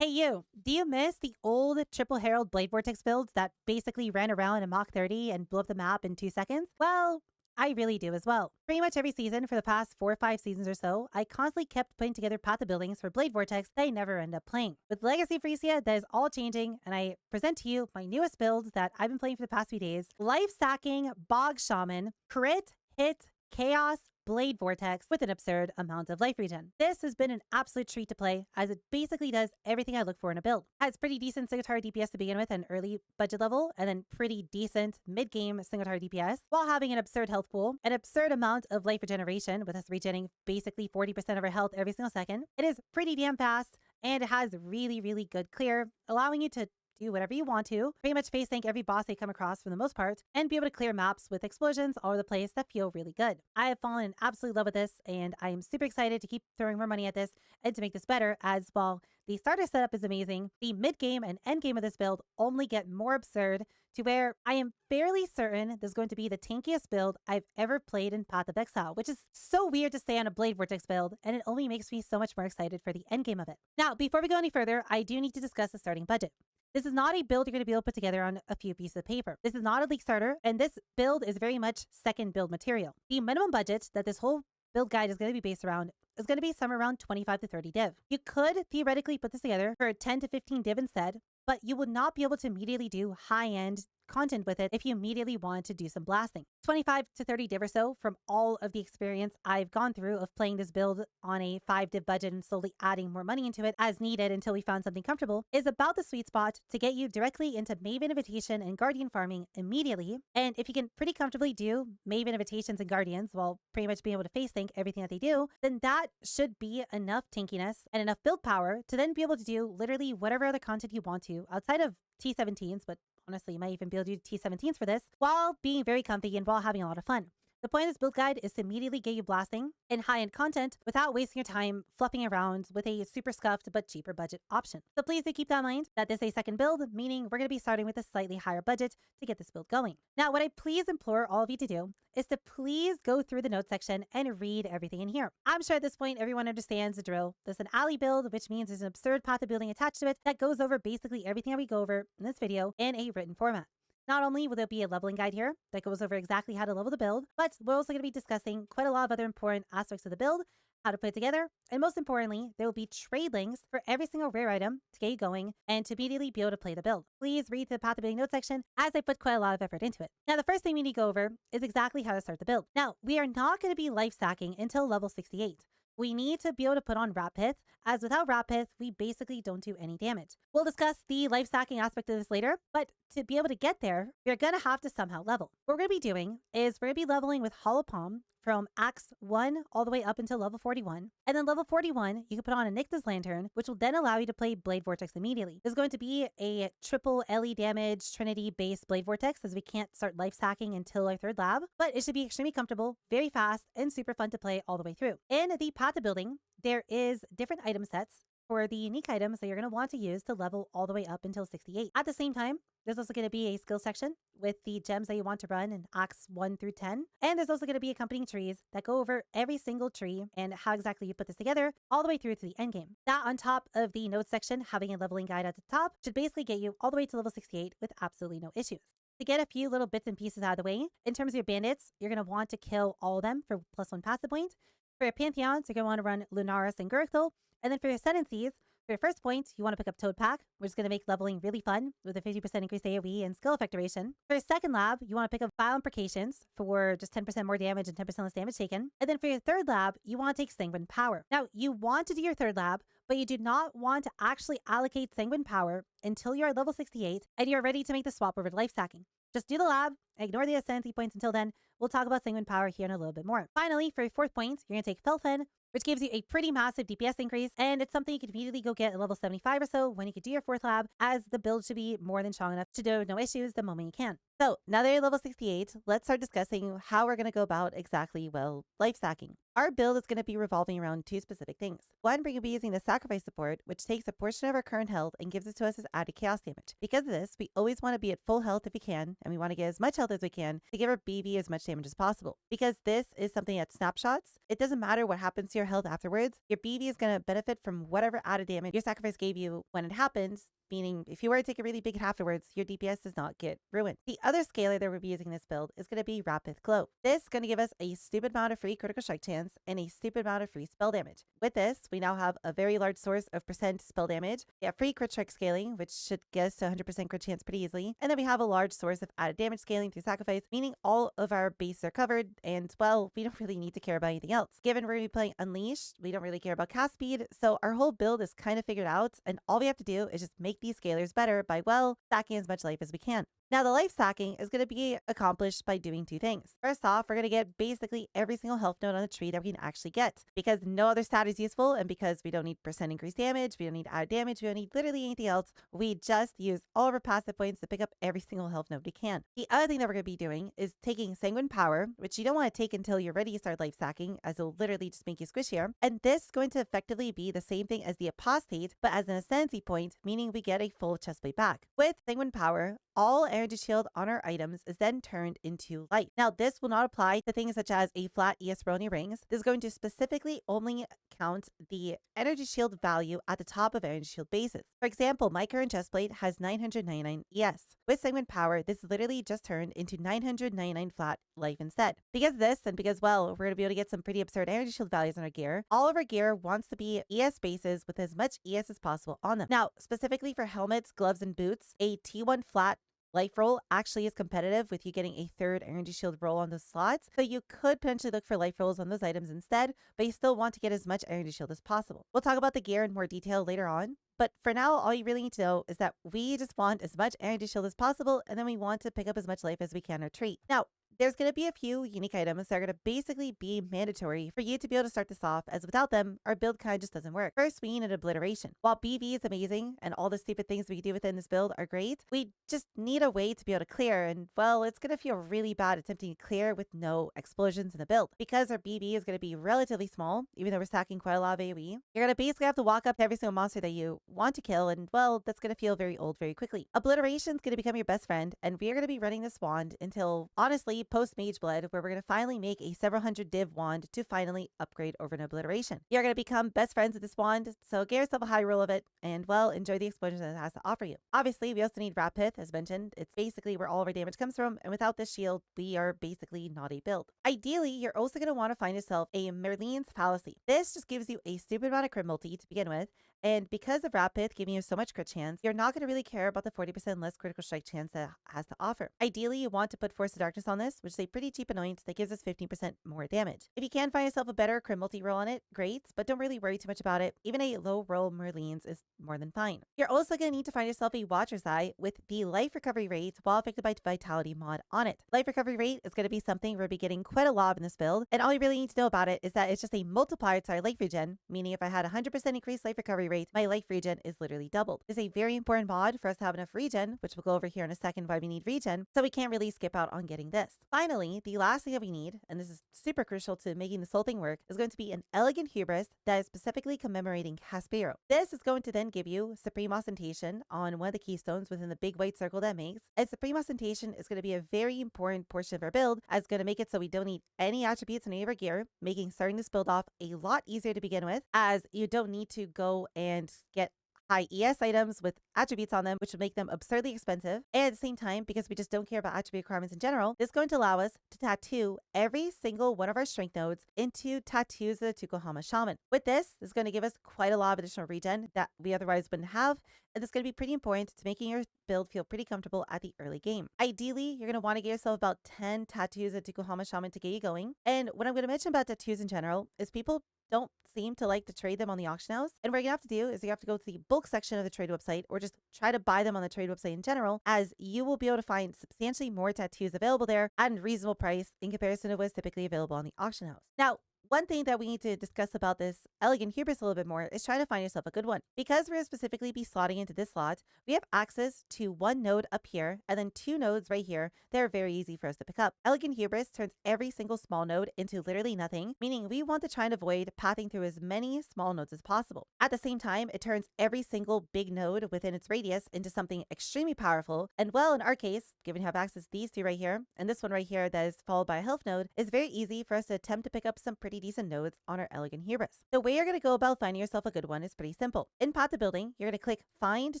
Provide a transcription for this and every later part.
Hey you, do you miss the old Triple Herald Blade Vortex builds that basically ran around in Mach 30 and blew up the map in 2 seconds? Well, I really do as well. Pretty much every season for the past 4 or 5 seasons or so, I constantly kept putting together path of buildings for Blade Vortex that I never end up playing. With Legacy Frisia, that is all changing, and I present to you my newest builds that I've been playing for the past few days. Life Stacking Bog Shaman, Crit, Hit, Chaos, Blade Vortex with an absurd amount of life regen. This has been an absolute treat to play, as it basically does everything I look for in a build. Has pretty decent single target DPS to begin with at an early budget level, and then pretty decent mid-game single target DPS, while having an absurd health pool, an absurd amount of life regeneration, with us regenerating basically 40% of our health every single second. It is pretty damn fast, and it has really good clear, allowing you to do whatever you want to, pretty much face tank every boss they come across for the most part, and be able to clear maps with explosions all over the place that feel really good. I have fallen in absolute love with this, and I am super excited to keep throwing more money at this and to make this better, as well. The starter setup is amazing. The mid-game and end-game of this build only get more absurd, to where I am fairly certain this is going to be the tankiest build I've ever played in Path of Exile, which is so weird to say on a Blade Vortex build, and it only makes me so much more excited for the endgame of it. Now, before we go any further, I do need to discuss the starting budget. This is not a build you're going to be able to put together on a few pieces of paper. This is not a league starter, and this build is very much second build material. The minimum budget that this whole build guide is going to be based around is going to be somewhere around 25 to 30 div. You could theoretically put this together for 10 to 15 div instead, but you would not be able to immediately do high-end content with it if you immediately want to do some blasting. 25 to 30 div or so from all of the experience I've gone through of playing this build on a 5 div budget and slowly adding more money into it as needed until we found something comfortable is about the sweet spot to get you directly into Maven Invitation and Guardian farming immediately. And if you can pretty comfortably do Maven Invitations and Guardians while pretty much being able to face tank everything that they do, then that should be enough tankiness and enough build power to then be able to do literally whatever other content you want to outside of T17s, but honestly, you might even be able to do T17s for this, while being very comfy and while having a lot of fun. The point of this build guide is to immediately get you blasting in high-end content without wasting your time fluffing around with a super scuffed but cheaper budget option. So please do keep that in mind that this is a second build, meaning we're going to be starting with a slightly higher budget to get this build going. Now, what I please implore all of you to do is to please go through the notes section and read everything in here. I'm sure at this point everyone understands the drill. This is an Allie build, which means there's an absurd path of building attached to it that goes over basically everything that we go over in this video in a written format. Not only will there be a leveling guide here that goes over exactly how to level the build, but we're also going to be discussing quite a lot of other important aspects of the build, how to put it together, and most importantly, there will be trade links for every single rare item to get you going and to immediately be able to play the build. Please read the path of building notes section, as I put quite a lot of effort into it. Now, the first thing we need to go over is exactly how to start the build. Now, we are not going to be life stacking until level 68. We need to be able to put on Rat Pith, as without Rat Pith, we basically don't do any damage. We'll discuss the life stacking aspect of this later, but to be able to get there, we're going to have to somehow level. What we're going to be doing is we're going to be leveling with Hollow Palm from Axe 1 all the way up until level 41. And then level 41, you can put on a Nycta's Lantern, which will then allow you to play Blade Vortex immediately. There's going to be a triple LE damage Trinity-based Blade Vortex, as we can't start life stacking until our third lab, but it should be extremely comfortable, very fast, and super fun to play all the way through. In the path of building, there is different item sets for the unique items that you're going to want to use to level all the way up until 68. At the same time, there's also going to be a skill section with the gems that you want to run in Acts 1 through 10. And there's also going to be accompanying trees that go over every single tree and how exactly you put this together all the way through to the end game. That on top of the notes section, having a leveling guide at the top should basically get you all the way to level 68 with absolutely no issues. To get a few little bits and pieces out of the way, in terms of your bandits, you're going to want to kill all of them for +1 passive point. For your pantheons, you're going to want to run Lunaris and Gurthel. And then for your ascendancies, for your first point, you want to pick up Toad Pack, which is going to make leveling really fun with a 50% increased AoE and skill effect duration. For your second lab, you want to pick up Vile Imprecations for just 10% more damage and 10% less damage taken. And then for your third lab, you want to take Sanguine Power. Now, you want to do your third lab, but you do not want to actually allocate Sanguine Power until you're at level 68 and you're ready to make the swap over to life stacking. Just do the lab, ignore the ascendancy points until then. We'll talk about Sanguine Power here in a little bit more. Finally, for your fourth point, you're going to take Felfen, which gives you a pretty massive DPS increase, and it's something you could immediately go get at level 75 or so when you could do your fourth lab, as the build should be more than strong enough to do no issues the moment you can. So now that you're level 68, let's start discussing how we're going to go about exactly, well, life stacking. Our build is going to be revolving around 2 specific things. One, we're going to be using the sacrifice support, which takes a portion of our current health and gives it to us as added chaos damage. Because of this, we always want to be at full health if we can, and we want to get as much health as we can to give our BV as much damage as possible. Because this is something that snapshots, it doesn't matter what happens to your health afterwards, your BV is going to benefit from whatever added damage your sacrifice gave you when it happens. Meaning, if you were to take a really big hit afterwards, your DPS does not get ruined. The other scaler that we'll be using in this build is going to be Rapid Glow. This is going to give us a stupid amount of free critical strike chance and a stupid amount of free spell damage. With this, we now have a very large source of percent spell damage. We have free crit strike scaling, which should get us to 100% crit chance pretty easily. And then we have a large source of added damage scaling through sacrifice, meaning all of our bases are covered. And well, we don't really need to care about anything else. Given we're going to be playing Unleashed, we don't really care about cast speed. So our whole build is kind of figured out. And all we have to do is just make these scalers better by, well, stacking as much life as we can. Now, the life stacking is going to be accomplished by doing two things. First off, we're going to get basically every single health node on the tree that we can actually get, because no other stat is useful, and because we don't need percent increased damage, we don't need added damage, we don't need literally anything else. We just use all of our passive points to pick up every single health node we can. The other thing that we're going to be doing is taking Sanguine Power, which you don't want to take until you're ready to start life stacking, as it'll literally just make you squishier. And this is going to effectively be the same thing as the Apostate, but as an Ascendancy point, meaning we get a full chestplate back. With Sanguine Power, all energy shield on our items is then turned into light. Now, this will not apply to things such as a flat ES roll on your rings. This is going to specifically only count the energy shield value at the top of energy shield bases. For example, my current chestplate has 999 ES. With Sanguine Power, this is literally just turned into 999 flat life instead. Because of this, and because, well, we're going to be able to get some pretty absurd energy shield values on our gear, all of our gear wants to be ES bases with as much ES as possible on them. Now, specifically for helmets, gloves, and boots, a T1 flat life roll actually is competitive with you getting a third energy shield roll on those slots. So you could potentially look for life rolls on those items instead, but you still want to get as much energy shield as possible. We'll talk about the gear in more detail later on. But for now, all you really need to know is that we just want as much energy shield as possible, and then we want to pick up as much life as we can on our tree. Now, there's going to be a few unique items that are going to basically be mandatory for you to be able to start this off, as without them, our build kind of just doesn't work. First, we need an Obliteration. While BV is amazing and all the stupid things we can do within this build are great, we just need a way to be able to clear, and well, it's going to feel really bad attempting to clear with no explosions in the build. Because our BV is going to be relatively small, even though we're stacking quite a lot of AoE, you're going to basically have to walk up to every single monster that you want to kill, and well, that's going to feel very old very quickly. Obliteration is going to become your best friend, and we are going to be running this wand until, honestly, post Mage Blood, where we're going to finally make a several hundred div wand to finally upgrade over an Obliteration. You're going to become best friends with this wand, so give yourself a high roll of it, and well, enjoy the explosions that it has to offer you. Obviously, we also need Rapid, as mentioned. It's basically where all of our damage comes from, and without this shield, we are basically not a build. Ideally, you're also going to want to find yourself a Marylene's Fallacy. This just gives you a stupid amount of crit multi to begin with, and because of Rapid giving you so much crit chance, you're not going to really care about the 40% less critical strike chance that it has to offer. Ideally, you want to put Force of Darkness on this, which is a pretty cheap Anoint that gives us 15% more damage. If you can find yourself a better crit multi roll on it, great, but don't really worry too much about it. Even a low roll Marylene's is more than fine. You're also going to need to find yourself a Watcher's Eye with the life recovery rate while affected by Vitality mod on it. Life recovery rate is going to be something we'll be getting quite a lot of in this build, and all you really need to know about it is that it's just a multiplier to our life regen, meaning if I had 100% increased life recovery rate, my life regen is literally doubled. It's a very important mod for us to have enough regen, which we'll go over here in a second why we need regen, so we can't really skip out on getting this. Finally, the last thing that we need, and this is super crucial to making this whole thing work, is going to be an elegant Hubris that is specifically commemorating Caspero. This is going to then give you Supreme Ostentation on one of the keystones within the big white circle that makes, and Supreme Ostentation is going to be a very important portion of our build, as it's going to make it so we don't need any attributes in any of our gear, making starting this build off a lot easier to begin with, as you don't need to go and get high ES items with attributes on them, which would make them absurdly expensive. And at the same time, because we just don't care about attribute requirements in general, this is going to allow us to tattoo every single one of our strength nodes into tattoos of the Tukohama Shaman. With this is going to give us quite a lot of additional regen that we otherwise wouldn't have, and it's going to be pretty important to making your build feel pretty comfortable at the early game. Ideally, you're going to want to get yourself about 10 tattoos of Tukohama Shaman to get you going. And what I'm going to mention about tattoos in general is people don't seem to like to trade them on the auction house. And what you're gonna have to do is you have to go to the bulk section of the trade website, or just try to buy them on the trade website in general, as you will be able to find substantially more tattoos available there at a reasonable price in comparison to what's typically available on the auction house. Now, one thing that we need to discuss about this elegant Hubris a little bit more is trying to find yourself a good one. Because we're specifically be slotting into this slot, we have access to one node up here and then two nodes right here that are very easy for us to pick up. Elegant Hubris turns every single small node into literally nothing, meaning we want to try and avoid pathing through as many small nodes as possible. At the same time, it turns every single big node within its radius into something extremely powerful. And well, in our case, given you have access to these two right here, and this one right here that is followed by a health node, it's very easy for us to attempt to pick up some pretty pretty decent nodes on our Elegant Hubris. The way you're going to go about finding yourself a good one is pretty simple. In Path to Building, you're going to click Find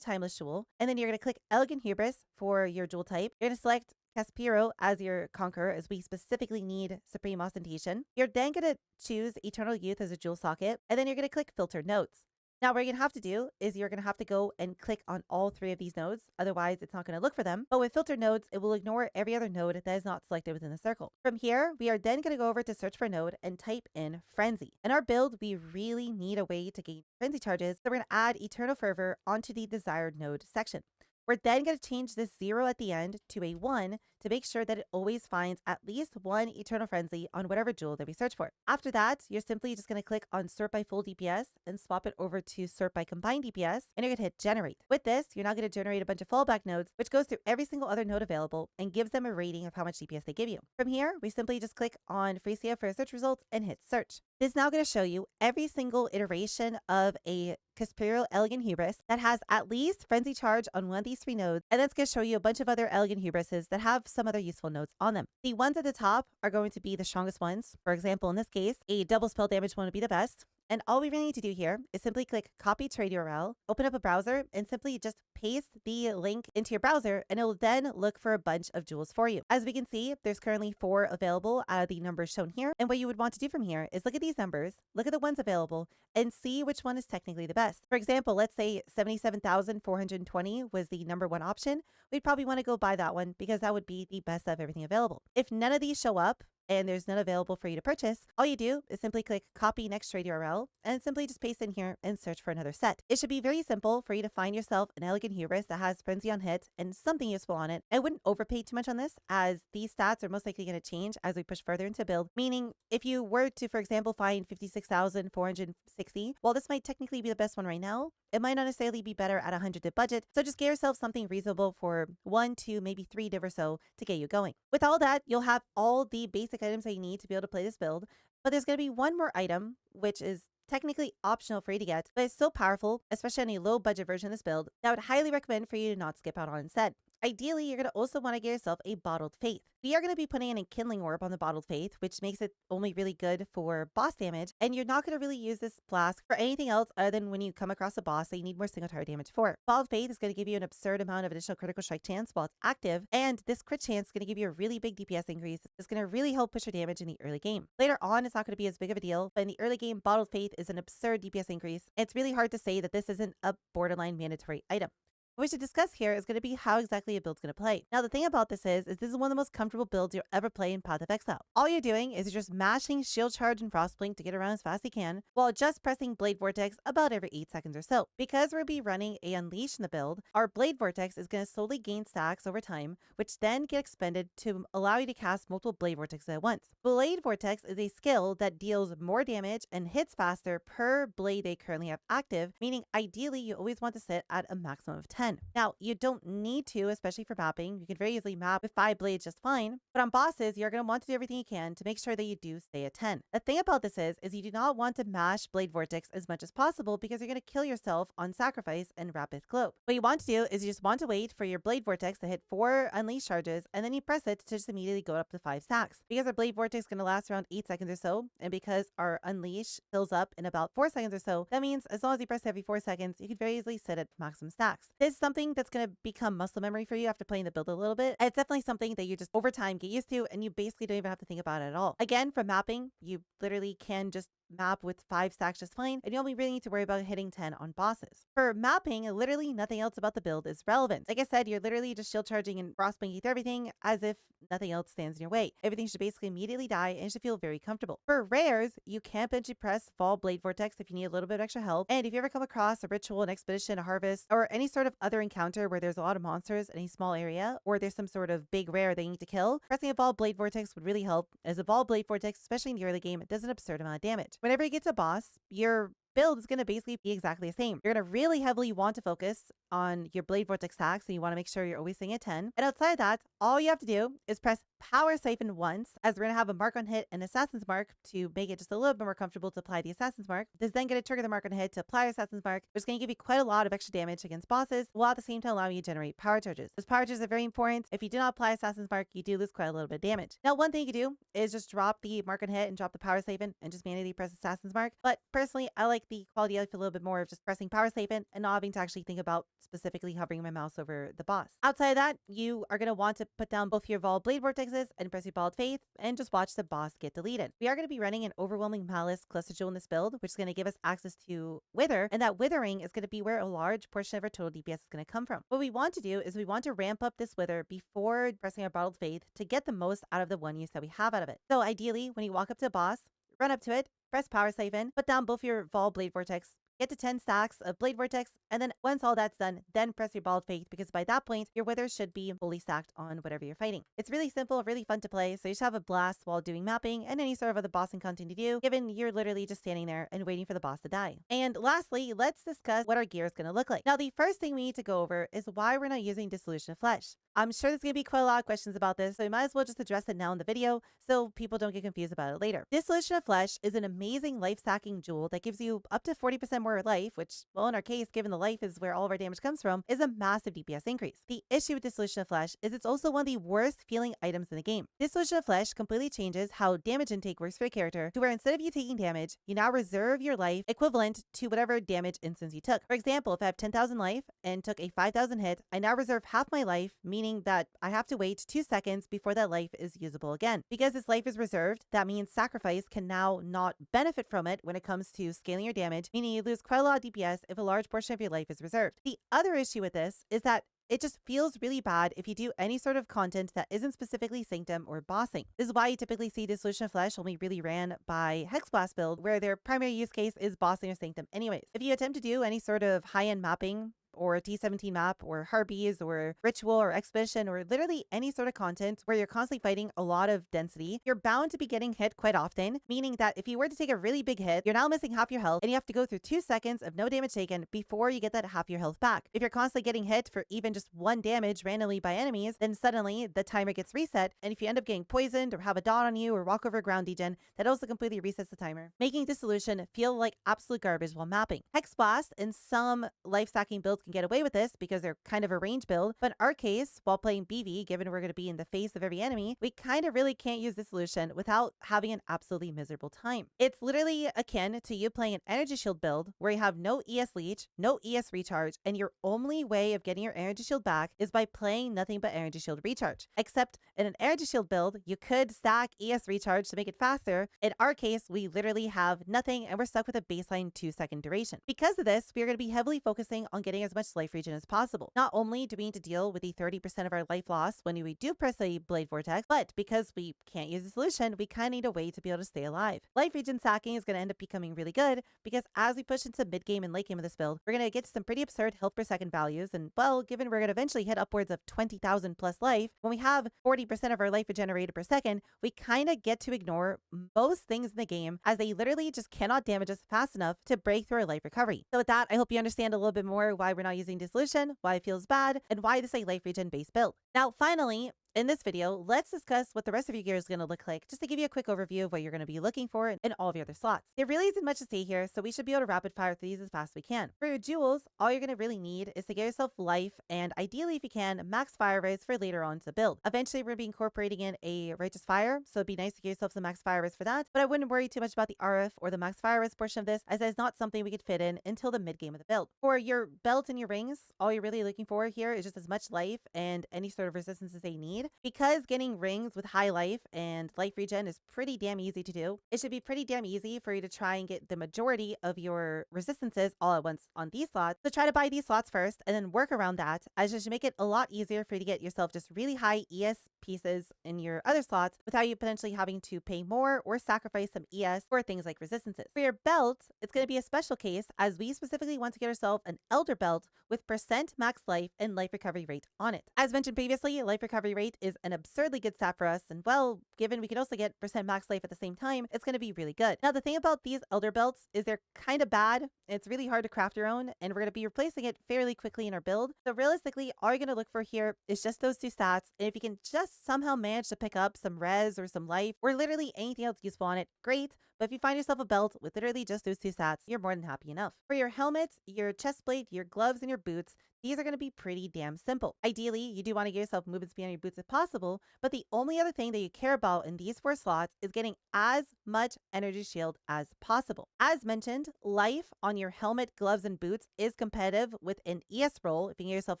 Timeless Jewel, and then you're going to click Elegant Hubris for your jewel type. You're going to select Caspiro as your conqueror, as we specifically need Supreme Ostentation. You're then going to choose Eternal Youth as a jewel socket, and then you're going to click Filter Nodes. Now, what you're going to have to do is you're going to have to go and click on all 3 of these nodes. Otherwise, it's not going to look for them. But with filter nodes, it will ignore every other node that is not selected within the circle. From here, we are then going to go over to search for a node and type in Frenzy. In our build, we really need a way to gain Frenzy charges. So we're going to add Eternal Fervor onto the desired node section. We're then going to change this 0 at the end to a 1 to make sure that it always finds at least 1 Eternal Frenzy on whatever jewel that we search for. After that, you're simply just going to click on Sort by Full DPS and swap it over to Sort by Combined DPS, and you're going to hit Generate. With this, you're now going to generate a bunch of fallback nodes, which goes through every single other node available and gives them a rating of how much DPS they give you. From here, we simply just click on Freesia for search results and hit Search. This is now going to show you every single iteration of a Caspiro Elegant Hubris that has at least Frenzy Charge on one of these 3 nodes, and that's going to show you a bunch of other Elegant Hubrises that have some other useful nodes on them. The ones at the top are going to be the strongest ones. For example, in this case, a double spell damage one would be the best. And all we really need to do here is simply click Copy Trade URL, open up a browser, and simply just paste the link into your browser, and it will then look for a bunch of jewels for you. As we can see, there's currently 4 available out of the numbers shown here. And what you would want to do from here is look at these numbers, look at the ones available, and see which one is technically the best. For example, let's say 77,420 was the number 1 option. We'd probably want to go buy that one because that would be the best of everything available. If none of these show up, and there's none available for you to purchase, all you do is simply click Copy Next Trade URL and simply just paste in here and search for another set. It should be very simple for you to find yourself an Elegant Hubris that has Frenzy on hit and something useful on it. I wouldn't overpay too much on this, as these stats are most likely going to change as we push further into build, meaning if you were to, for example, find 56,460, while this might technically be the best one right now, it might not necessarily be better at 100 dip budget, so just get yourself something reasonable for 1, 2, maybe 3 div or so to get you going. With all that, you'll have all the basic items that you need to be able to play this build, but there's going to be one more item, which is technically optional for you to get, but it's so powerful, especially on a low budget version of this build, that I would highly recommend for you to not skip out on instead. Ideally, you're going to also want to get yourself a Bottled Faith. We are going to be putting in a Kindling Orb on the Bottled Faith, which makes it only really good for boss damage, and you're not going to really use this flask for anything else other than when you come across a boss that you need more single target damage for. Bottled Faith is going to give you an absurd amount of additional critical strike chance while it's active, and this crit chance is going to give you a really big DPS increase. It's going to really help push your damage in the early game. Later on, it's not going to be as big of a deal, but in the early game, Bottled Faith is an absurd DPS increase. It's really hard to say that this isn't a borderline mandatory item. What we should discuss here is going to be how exactly a build's going to play. Now, the thing about this is this is one of the most comfortable builds you'll ever play in Path of Exile. All you're doing is you're just mashing Shield Charge and Frostblink to get around as fast as you can, while just pressing Blade Vortex about every 8 seconds or so. Because we'll be running a Unleash in the build, our Blade Vortex is going to slowly gain stacks over time, which then get expended to allow you to cast multiple Blade Vortexes at once. Blade Vortex is a skill that deals more damage and hits faster per blade they currently have active, meaning ideally you always want to sit at a maximum of 10. Now, you don't need to, especially for mapping. You can very easily map with 5 blades just fine. But on bosses, you're going to want to do everything you can to make sure that you do stay at 10. The thing about this is you do not want to mash Blade Vortex as much as possible because you're going to kill yourself on Sacrifice and Rapid Globe. What you want to do is you just want to wait for your Blade Vortex to hit 4 Unleash charges, and then you press it to just immediately go up to 5 stacks. Because our Blade Vortex is going to last around 8 seconds or so, and because our Unleash fills up in about 4 seconds or so, that means as long as you press every 4 seconds, you can very easily sit at maximum stacks. This is something that's going to become muscle memory for you after playing the build a little bit. It's definitely something that you just over time get used to, and you basically don't even have to think about it at all. Again, for mapping, you literally can just map with 5 stacks just fine, and you only really need to worry about hitting 10 on bosses. For mapping, literally nothing else about the build is relevant. Like I said, you're literally just shield charging and frostblinking through everything as if nothing else stands in your way. Everything should basically immediately die and should feel very comfortable. For rares, you can potentially press Fall Blade Vortex if you need a little bit of extra help, and if you ever come across a ritual, an expedition, a harvest, or any sort of other encounter where there's a lot of monsters in a small area, or there's some sort of big rare they need to kill, pressing a Fall Blade Vortex would really help, as a Fall Blade Vortex, especially in the early game, it does an absurd amount of damage. Whenever you get to a boss, you're build is going to basically be exactly the same. You're going to really heavily want to focus on your Blade Vortex tax, so you want to make sure you're always staying at 10. And outside of that, all you have to do is press Power Siphon once, as we're going to have a mark on hit and Assassin's Mark to make it just a little bit more comfortable to apply the Assassin's Mark. This is then going to trigger the mark on hit to apply Assassin's Mark, which is going to give you quite a lot of extra damage against bosses, while at the same time allowing you to generate power charges. Those power charges are very important. If you do not apply Assassin's Mark, you do lose quite a little bit of damage. Now, one thing you can do is just drop the mark on hit and drop the Power Siphon and just manually press Assassin's Mark. But personally, I like the quality of life a little bit more of just pressing Power Siphon and not having to actually think about specifically hovering my mouse over the boss. Outside of that, you are going to want to put down both your Evolved Blade Vortexes and press your Ball of Faith and just watch the boss get deleted. We are going to be running an Overwhelming Malice Cluster Jewel in this build, which is going to give us access to Wither, and that Withering is going to be where a large portion of our total DPS is going to come from. What we want to do is we want to ramp up this Wither before pressing our Bottled Faith to get the most out of the one use that we have out of it. So ideally, when you walk up to a boss, run up to it, press Power Siphon, put down both your Evolved Blade Vortex, get to 10 stacks of Blade Vortex, and then once all that's done, then press your Ball of Faith, because by that point, your Withers should be fully stacked on whatever you're fighting. It's really simple, really fun to play, so you should have a blast while doing mapping and any sort of other bossing content to do, given you're literally just standing there and waiting for the boss to die. And lastly, let's discuss what our gear is going to look like. Now, the first thing we need to go over is why we're not using Dissolution of Flesh. I'm sure there's going to be quite a lot of questions about this, so we might as well just address it now in the video so people don't get confused about it later. Dissolution of Flesh is an amazing life stacking jewel that gives you up to 40% more life, which, well, in our case, given the life is where all of our damage comes from, is a massive DPS increase. The issue with Dissolution of Flesh is it's also one of the worst feeling items in the game. Dissolution of Flesh completely changes how damage intake works for a character to where instead of you taking damage, you now reserve your life equivalent to whatever damage instance you took. For example, if I have 10,000 life and took a 5,000 hit, I now reserve half my life, meaning that I have to wait 2 seconds before that life is usable again. Because this life is reserved, that means Sacrifice can now not benefit from it when it comes to scaling your damage, meaning you lose quite a lot of DPS if a large portion of your life is reserved. The other issue with this is that it just feels really bad if you do any sort of content that isn't specifically Sanctum or bossing. This is why you typically see Dissolution of Flesh only really ran by Hexblast build, where their primary use case is bossing or Sanctum anyways. If you attempt to do any sort of high-end mapping, or a T17 map, or Hubris, or Ritual, or Expedition, or literally any sort of content where you're constantly fighting a lot of density, you're bound to be getting hit quite often, meaning that if you were to take a really big hit, you're now missing half your health, and you have to go through 2 seconds of no damage taken before you get that half your health back. If you're constantly getting hit for even just 1 damage randomly by enemies, then suddenly the timer gets reset, and if you end up getting poisoned, or have a dot on you, or walk over ground degen, that also completely resets the timer, making Dissolution feel like absolute garbage while mapping. Hexblast and some life stacking builds can get away with this because they're kind of a range build, but in our case, while playing BV, given we're going to be in the face of every enemy, we kind of really can't use Dissolution without having an absolutely miserable time. It's literally akin to you playing an energy shield build where you have no ES leech, no ES recharge, and your only way of getting your energy shield back is by playing nothing but energy shield recharge. Except in an energy shield build, you could stack ES recharge to make it faster. In our case, we literally have nothing and we're stuck with a baseline 2-second duration. Because of this, we are going to be heavily focusing on getting as much life regen as possible. Not only do we need to deal with the 30% of our life loss when we do press a Blade Vortex, but because we can't use the solution, we kind of need a way to be able to stay alive. Life regen stacking is going to end up becoming really good because as we push into mid game and late game of this build, we're going to get some pretty absurd health per second values. And well, given we're going to eventually hit upwards of 20,000 plus life, when we have 40% of our life regenerated per second, we kind of get to ignore most things in the game as they literally just cannot damage us fast enough to break through our life recovery. So with that, I hope you understand a little bit more why we're not using Dissolution, why it feels bad, and why this is a life regen based build. Now, finally, in this video, let's discuss what the rest of your gear is going to look like, just to give you a quick overview of what you're going to be looking for in all of your other slots. There really isn't much to say here, so we should be able to rapid fire through these as fast as we can. For your jewels, all you're going to really need is to get yourself life, and ideally, if you can, max fire rates for later on to the build. Eventually, we're going to be incorporating in a Righteous Fire, so it'd be nice to get yourself some max fire rates for that, but I wouldn't worry too much about the RF or the max fire rates portion of this, as that's not something we could fit in until the mid game of the build. For your belt and your rings, all you're really looking for here is just as much life and any sort of resistance as they need. Because getting rings with high life and life regen is pretty damn easy to do, it should be pretty damn easy for you to try and get the majority of your resistances all at once on these slots. So try to buy these slots first and then work around that, as it should make it a lot easier for you to get yourself just really high ES pieces in your other slots without you potentially having to pay more or sacrifice some ES for things like resistances. For your belt, it's going to be a special case, as we specifically want to get ourselves an Elder belt with % max life and life recovery rate on it. As mentioned previously, life recovery rate Chestplate is an absurdly good stat for us, and well, given we can also get % max life at the same time, it's going to be really good. Now, the thing about these Elder Belts is they're kind of bad. It's really hard to craft your own, and we're going to be replacing it fairly quickly in our build. So realistically, all you're going to look for here is just those 2 stats, and if you can just somehow manage to pick up some res or some life, or literally anything else useful on it, great. But if you find yourself a belt with literally just those 2 stats, you're more than happy enough. For your helmet, your chest plate, your gloves, and your boots, these are going to be pretty damn simple. Ideally, you do want to give yourself movement speed on your boots if possible, but the only other thing that you care about in these 4 slots is getting as much energy shield as possible. As mentioned, life on your helmet, gloves, and boots is competitive with an ES roll. If you give yourself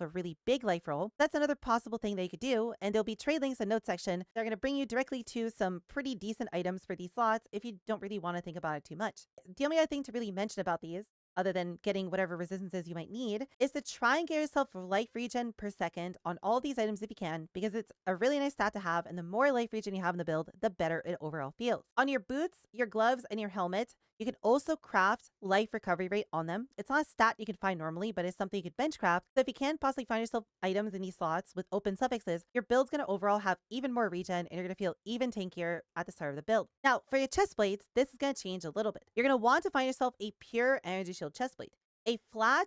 a really big life roll, that's another possible thing that you could do, and there'll be trade links and notes section that are going to bring you directly to some pretty decent items for these slots if you don't really want to think about it too much. The only other thing to really mention about these, other than getting whatever resistances you might need, is to try and get yourself life regen per second on all these items if you can, because it's a really nice stat to have, and the more life regen you have in the build, the better it overall feels. On your boots, your gloves, and your helmet, you can also craft life recovery rate on them. It's not a stat you can find normally, but it's something you could bench craft. So if you can possibly find yourself items in these slots with open suffixes, your build's going to overall have even more regen, and you're going to feel even tankier at the start of the build. Now, for your chest plates, this is going to change a little bit. You're going to want to find yourself a pure energy shield chest plate. A flat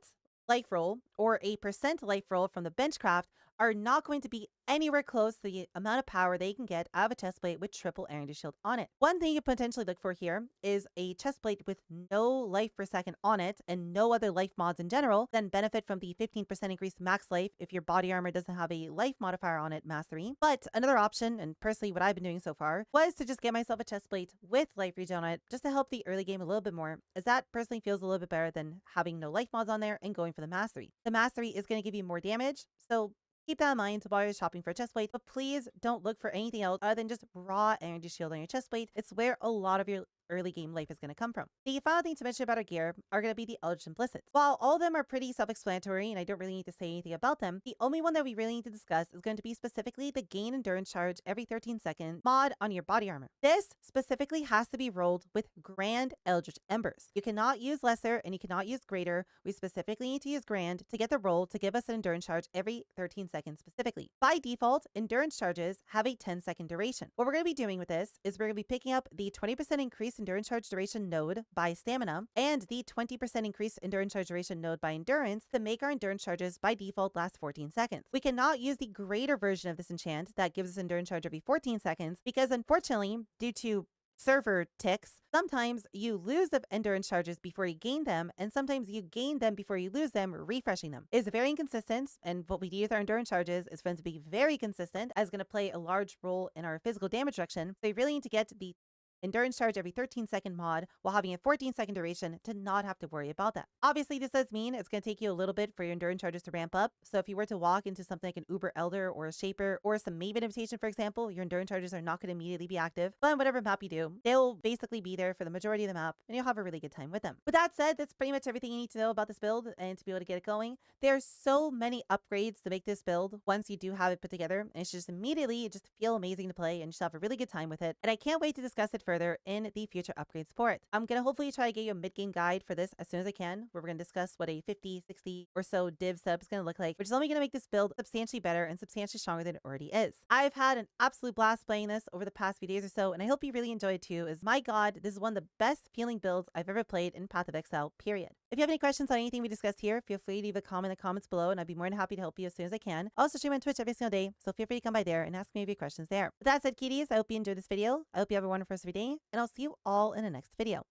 life roll or a % life roll from the benchcraft are not going to be anywhere close to the amount of power they can get out of a chest plate with triple energy shield on it. One thing you could potentially look for here is a chest plate with no life per second on it and no other life mods in general, then benefit from the 15% increased max life if your body armor doesn't have a life modifier on it, mastery. But another option, and personally what I've been doing so far, was to just get myself a chest plate with life regen on it just to help the early game a little bit more, as that personally feels a little bit better than having no life mods on there and going for the mastery. The mastery is going to give you more damage, so keep that in mind while you're shopping for a chest plate, but please don't look for anything else other than just raw energy shield on your chest plate. It's where a lot of your early game life is going to come from. The final thing to mention about our gear are going to be the Eldritch implicits. While all of them are pretty self-explanatory and I don't really need to say anything about them, the only one that we really need to discuss is going to be specifically the gain endurance charge every 13 seconds mod on your body armor. This specifically has to be rolled with Grand Eldritch Embers. You cannot use lesser and you cannot use greater. We specifically need to use Grand to get the roll to give us an endurance charge every 13 seconds specifically. By default, endurance charges have a 10-second duration. What we're going to be doing with this is we're going to be picking up the 20% increase endurance charge duration node by stamina and the 20% increased endurance charge duration node by endurance to make our endurance charges by default last 14 seconds. We cannot use the greater version of this enchant that gives us endurance charge every 14 seconds because unfortunately, due to server ticks, sometimes you lose the endurance charges before you gain them, and sometimes you gain them before you lose them, refreshing them. It's very inconsistent, and what we do with our endurance charges is going to be very consistent, as it's going to play a large role in our physical damage reduction. So you really need to get the endurance charge every 13-second mod while having a 14-second duration to not have to worry about that. Obviously, this does mean it's going to take you a little bit for your endurance charges to ramp up. So if you were to walk into something like an Uber Elder or a Shaper or some Maven invitation, for example, your endurance charges are not going to immediately be active. But on whatever map you do, they'll basically be there for the majority of the map and you'll have a really good time with them. With that said, that's pretty much everything you need to know about this build and to be able to get it going. There's so many upgrades to make this build once you do have it put together, and it's just immediately just feel amazing to play and just have a really good time with it. And I can't wait to discuss it further in the future upgrades for it. I'm going to hopefully try to get you a mid-game guide for this as soon as I can, where we're going to discuss what a 50, 60 or so div setup is going to look like, which is only going to make this build substantially better and substantially stronger than it already is. I've had an absolute blast playing this over the past few days or so, and I hope you really enjoyed too, as my god, this is one of the best feeling builds I've ever played in Path of Exile, period. If you have any questions on anything we discussed here, feel free to leave a comment in the comments below, and I'd be more than happy to help you as soon as I can. I also stream on Twitch every single day, so feel free to come by there and ask me your questions there. With that said, kitties, I hope you enjoyed this video. I hope you have a wonderful rest of your day, and I'll see you all in the next video.